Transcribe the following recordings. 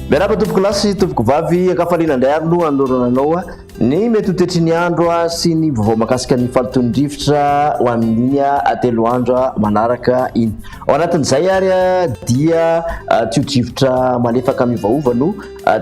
Berapa tompoko lasy tompoko vavy akafaliana indray ary no anorananao ny mety ho toetry ny andro sy ny vaovao mahakasika ny falitondrivotra ho amin'iny telo andro manaraka iny. Ao anatin'izay ary dia tsiodrivotra malefaka mivaova no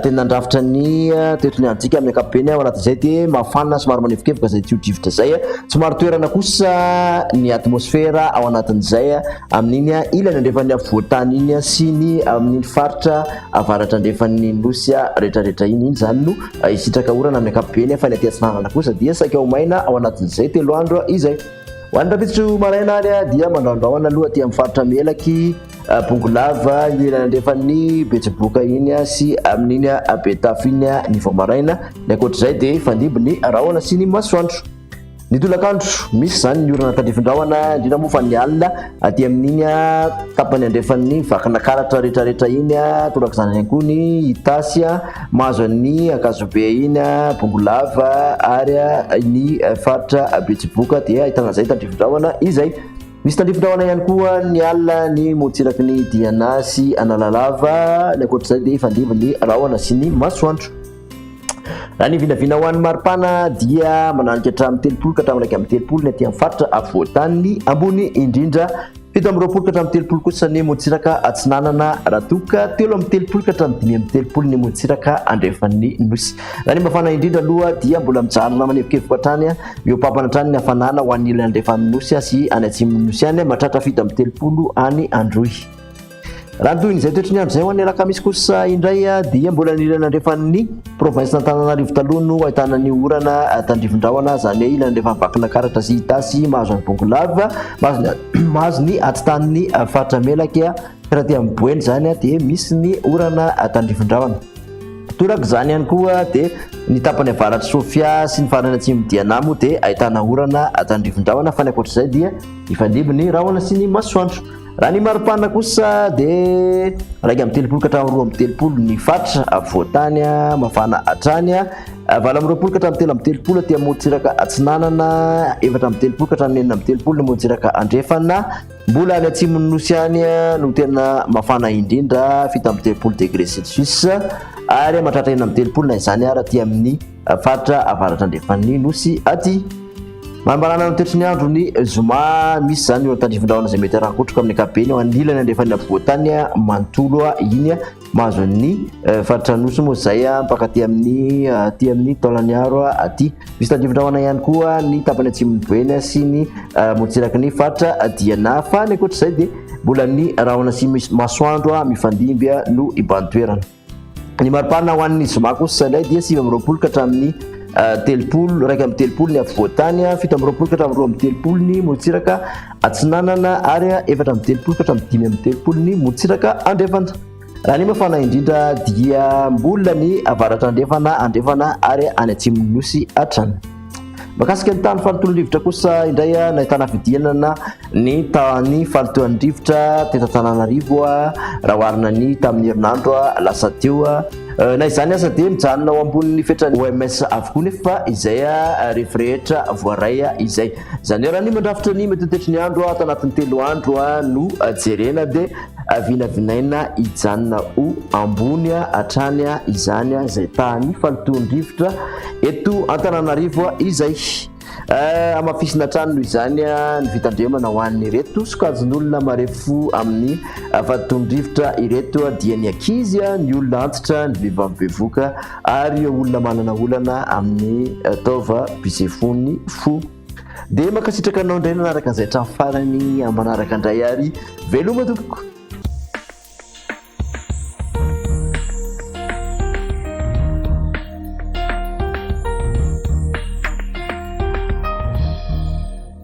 tena nandrafitra ny toetry ny androntsika amin'ny ankapobeny. Ao anatin'izay dia mafana somary manevokevoka izay tsiodrivotra izay, somary toerana kosa ny atmosfera ao anatin'izay amin'iny ilany andrefan'ny avoatany iny sy ny amin'ny faritra avaratra andrefan'ny nosy rehetrarehetra iny zany no isitraka orana amin'ny ankapobeny. Fa ny aty atsinanana kosa dia saika ho maina ao anatin'izay telo andro izay. Ho an'ny rapitso maraina ary dia mandraondraona aloha aty amin'ny faritra Melaky, Bongolava, ny ilany andrefan'ny Betsiboka iny sy amin'iny Betafy iny ny vao maraina. Ny ankoatr'izay dia fandimby ny rahona sy ny masoandro. Ny tolakandro misy zany ny orana tandrifin-drahona indrindra moa fa ny alina aty amin'iny tapany andrefan'ny vakina karatra rehetrarehetra iny toraka izany ihany koa ny Itasy, mahazo ny Akazobe iny, Bongolava ary ny faritra Betsiboka dia ahitana izay tandrifin-drahona izay. Misy tandrifin-drahona ihany koa ny alina ny motsiraky ny Diana sy Analalava. Ny ankoatr'izay dia fandimby ny rahona sy ny masoandro. Raha ny vinavina ho an'ny maripana dia mananika hatramin'ny 30 ka hatramin'ny 30 ny aty amin'ny faritra avoatany ambony indrindra, 7 ka hatramin'ny 30 kosa ny motsiraka atsinanana ratoka, 3 ka hatramin'ny 5 ny motsiraka andrefan'ny nosy. Raha ny mafana indrindra aloha dia mbola mijanona manevokevoka hatrany miopapana hatrany ny hafanana ho an'ny ilany andrefan'ny nosy sy any atsimon'ny nosy any mahatratra 7 any androy. Raha ny toy izay toetry ny andro izay ho an'ny alakamisy kosa indray dia mbola ny ilany andrefan'ny province Antananarivo taloha no ahitana ny orana tandrifin-drahona, zany hoe ilany andrefan'ny vakina karatra sy Itasy, mahazo ny Bongolava, mahazo ny atitan'ny faritra Melaky raha ty amin'ny Boeny zany dia misy ny orana tandrifin-drahona. Toraka izany ihany koa dia ny tapany avaratra Sofia sy ny farany atsimo Dianamo dia ahitana orana tandrifin-drahona, fa ny ankoatr'izay dia ifandimby ny rahona sy ny masoandro. Raha ny maripana kosa dia 1 ka hatramin'ny 2 ny faritra avoatany mafana hatrany, 4 ka hatramin'ny 13 aty motsiraka atsinanana, 4 ka hatramin'ny 30 ny motsiraka andrefana. Mbola any atsimon'ny nosy any no tena mafana indrindra, 30 degré Celsius ary mahatratra 30 na izany ary aty amin'ny faritra avaratra andrefan'ny nosy aty. Mambarana ny toetry ny andro ny zoma, misy zany eo tandrifin-drahona izay mety rakotroka amin'ny ankapobeny ao anilany andrefan'ny avoatany manontolo iny mahazo ny faritra nosy moa izay mpaka aty amin'ny taolaniaro aty. Misy tandrifin-drahona ihany koa ny tapany atsimon'ny Boeny sy ny motsiraky ny faritra Diana, fa ny ankoatr'izay dia mbola ny rahona sy masoandro mifandimby no ibahan-toerana. Ny maripana ho an'ny zoma kosa indray dia 7 ka hatramin'ny 30, 1 ny avoatany, 7 ka hatramin'ny 30 ny motsiraka atsinanana ary 4 ka hatramin'ny 5 ny motsiraka andrefana. Raha ny mafana indrindra dia mbola ny avaratra andrefana ary any atsimon'ny nosy hatrany. Makasika ny tany falitondrivotra kosa indray nahitana fidianana ny tany falitondrivotra teto Antananarivo raha oharina ny tamin'ny herinandro lasa teo. Na izany asa dia mijanona ao ambonin'ny fetrany OMS avokoa nefa izay rehefa rehetra voaray izay. Izany hoe raha ny mandrafitra ny mety toetry ny andro ato anatin'ny 3 andro no jerena dia vinavinaina hijanona ho ambony hatrany izany izay tany falitondrivotra eto Antananarivo izay. Amafisina hatrany noho izany ny vitandremana ho an'ny reto sokajin'olona marefo amin'ny falitondrivotra ireto dia ny ankizy, ny olona antitra, ny vehivavy bevoka ary olona manana olana amin'ny taova bisefony fo. Dia makasitraka anao indray nanaraka izay hatramin'ny farany manaraka indray ary veloma tompoko.